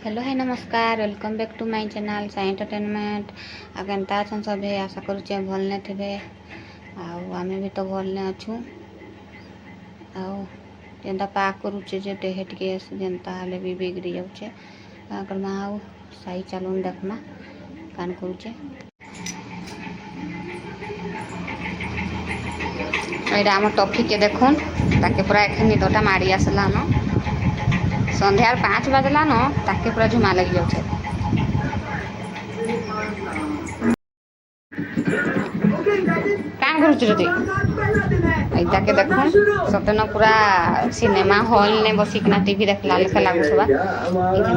hello है नमस्कार welcome back to my channel Sai entertainment आगेंता अछन सभे आशा करुचे भलने थे आम भी तो भलने अच्छू आंता पाक करुचे जे देह टे जेनता हेले भी बिगड़ी जाऊे करमा आउ साई चलून देखमा कान करुचे यहाँ आम टॉफी के देखुन ताके पूरा एखन निदटा मारी आसला न संध्यार 5 बजला न ताके पूरा झुमा लगी जाऊे कान करुचे इता के देखुन सते न पूरा सिनेमा हॉल ने बसिकना टीवी देखला लेखा लागुसबा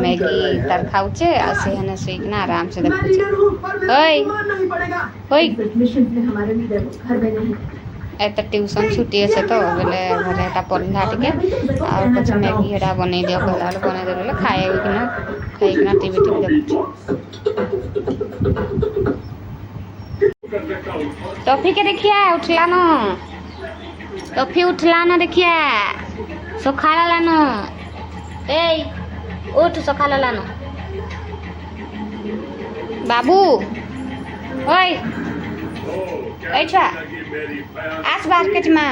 मैगी तार खाऊचे आ सेहने सुईकना आराम से देखुचे ओय ओय एत ट्यूशन छुट्टी है तो बोले घरे एटा पढ़ा टिके आ कुछ मैगी एटा बनै दियो कहला बनै देले खाइकिना टीवी देखुचे टॉफी के देखिए उठला न टॉफी उठला न देखिए सोखा ला न ए उठ सोखा ला न बाबू ओए ओए छा आस बाहर के जमा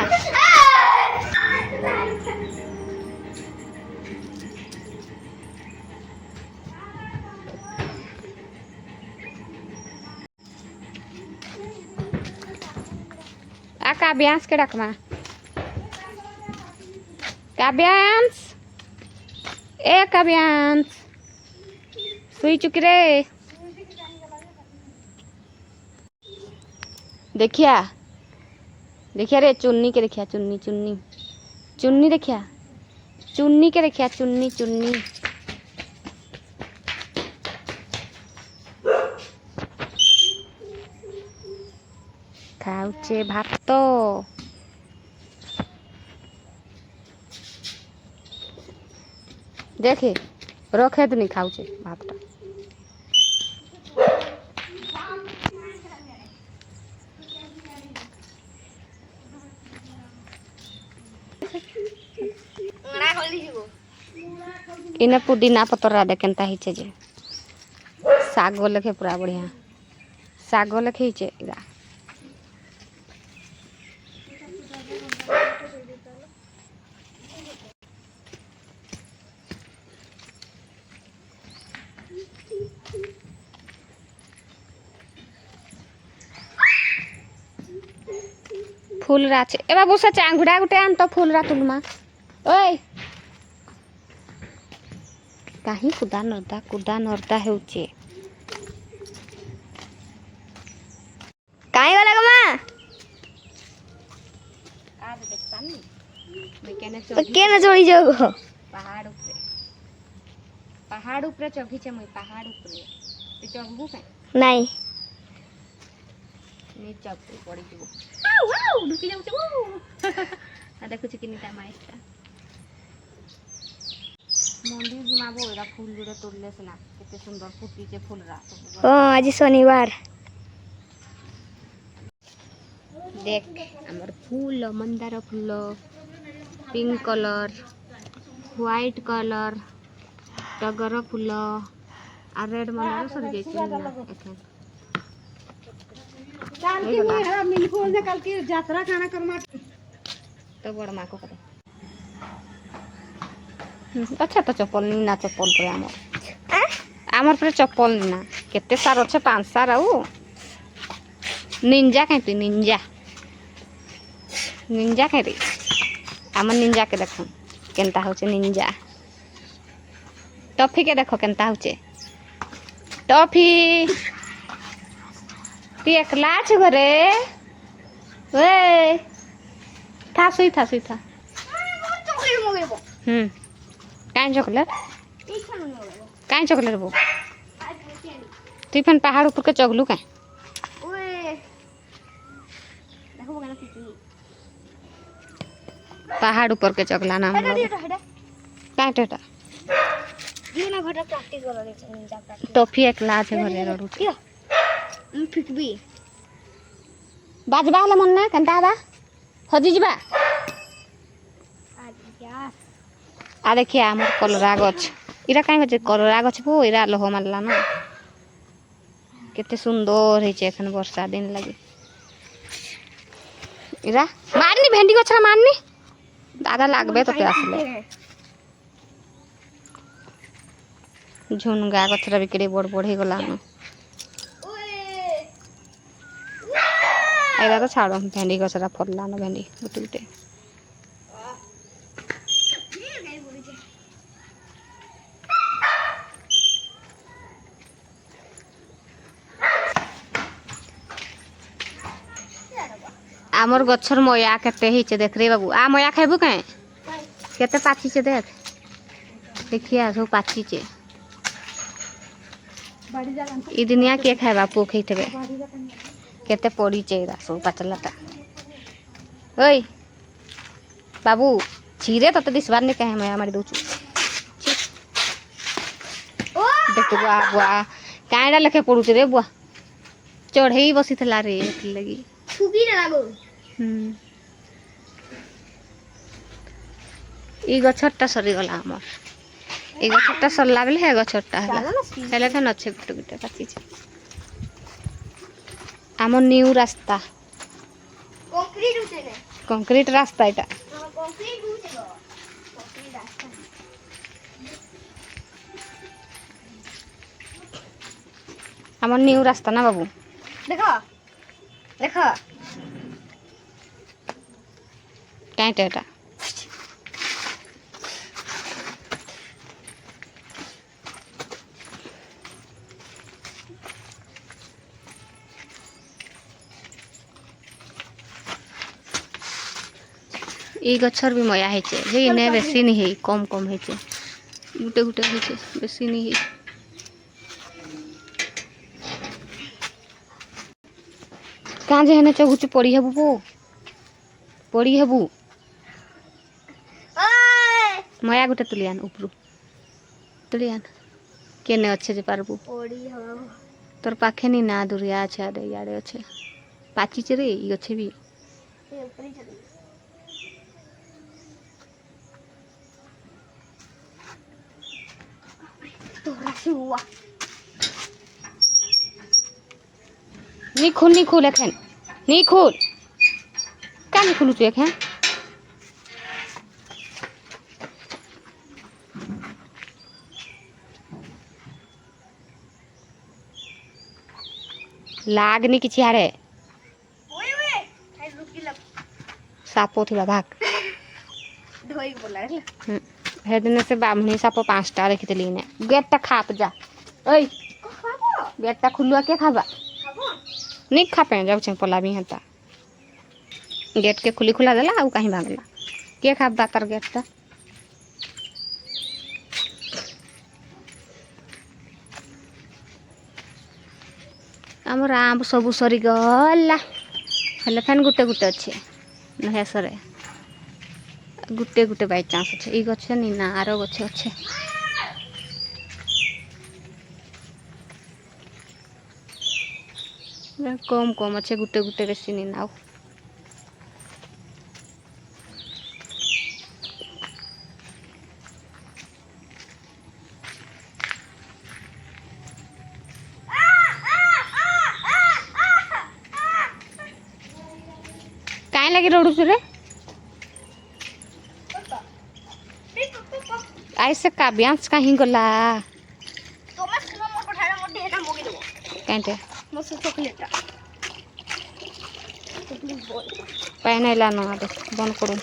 काव्यांश के रखमा काव्यांश ए काव्यांश सुई चुकी रे देखिया देखिया रे चुन्नी के देखिया चुन्नी चुन्नी चुन्नी देखिया चुन्नी के देखिया चुन्नी चुन्नी खाऊचे भात तो देखे रखे तो नहीं खाऊचे भात टा इने पुदीना पतरा देखेंता हिचे जे साग लेखे पूरा बढ़िया साग लेखे हिचे इरा फूल राचे ए बाबू से चांगुड़ा गुटे आन तो फूल रा तुलमा ओए कहीं कुदा नरदा हेउचे काई वाला गमा आज देखता नहीं मैं केने चढ़ी जाओ पहाड़ ऊपर चढ़ी छे मैं पहाड़ ऊपर ते चढ़बू के नहीं नी चढ़ू पड़ी जीवो आउ आउ ढुकी जाऊ छे आ देखु छी किनी टाइम आइस्ता मंदिर जिमाबो एरा फूल जुड़े तोड़ले से ना कितने सुंदर फूटी छे फूल रा आज शनिवार देख हमर फूल मंदार फूल पिंक कलर व्हाइट कलर टगर फूल आ रेड मंदार सर जे एखन काल की मेरा मिल फूल ने काल की यात्रा खाना करमा तो बड़ मां को पता अच्छा तो चप्पल नहीं ना चप्पल पर आमर पर चप्पल ना केते सार अच्छे 5 सार आउ निंजा कहीं निंजा निंजा कहीं आम निंजा के देखो केनता होचे निंजा टॉफी के देखो केनता होचे टॉफी ती एकला छ घरे वे था सुई था काई चॉकलेट काई चॉकलेट वो टिफिन पहाड़ ऊपर के चगलू का पहाड़ ऊपर के चगला नाम काई टेटा टॉफी एकला छे घरे रडू फिकबी बाजबा हले मन ना कंटा बा हजी जिबा आ देखिए आम कलरा गछ इरा कहीं बचे कलरा गछ को इरा लह मारला ना केते सुंदर है एखन वर्षा दिन लगे इरा मारनी भेंडी गछरा मारनी दादा लागबे तते आसले झुनगा गछरा बिकड़े बड़ बड़ हे गला न एरा तो छाड़ो भेंडी गछरा फरला न भेंडी गुटे गुटे आमर गछर मया केते हिचे देख रे बाबू आ मया खाइबू कहीं केते पाची छे देख देखिया सब पाची छे ई दुनिया के खाइबा पोखई थबे केते पड़ी छे रा सब पाचलाटा ओई बाबू छीरे तते दिसबार ने कहे मया मारी दोछु देख बुआ बुआ काइडा लेखे पड़ुछ रे बुआ चढ़ई बसिथला रे लगी छुबी ना लागो ई गछटा सरी गला हमर ई गछटा सरला बेले हे गछटा हला हेले त नछे गुटे गुटे पाची छे हमर न्यू रास्ता कंक्रीट रास्ता एटा कंक्रीट रास्ता हमर न्यू रास्ता ना बाबू देखो देखो काइटा एटा ई गछर भी मया है छे जे ने बेसी नहीं है कम कम है छे गुटे गुटे है छे बेसी नहीं है कहाँ जे हने चौगुची पड़ी हेबू बो पड़ी हेबू मया गुटे तुलियान उपरू तुलियान केने अच्छे जे पारबू तोर पाखे नी ना दुरिया আছে আদে ইয়াড়ে আছে পাচিছে রে ই আছে বি नी खोल एखन नी खोल का नी खोलू तू एखन लागनी किछि आरे ओए ओए हाय रुकिला सापो थिबा भाग ढोई बोला रे हेदने से बामणी सापो 5टा रखितली ने गेटटा खाप जा ओई खाबो गेटटा खुलुआ के खाबा खाबो नी खापे जाउ छ पलाबी हता गेट के खुली खुला देला आ कहीं भागला के खाबा तर गेटटा आमर आम सब सरी गला हेले फेन गुटे गुटे अच्छे नहेसरे गुटे गुटे बाई चांस अच्छे ई गछ नी ना आरो गछ अच्छे कम कम अच्छे गुटे गुटे बेसी नी नाउ काहे लगी रोडू रे ऐसे काव्यांश कहीं गला तोमा सुनो मोर पठारा मोर देहटा मोगी देबो कांटे मोर से चॉकलेट पाए नहीं लाना बंद करूँ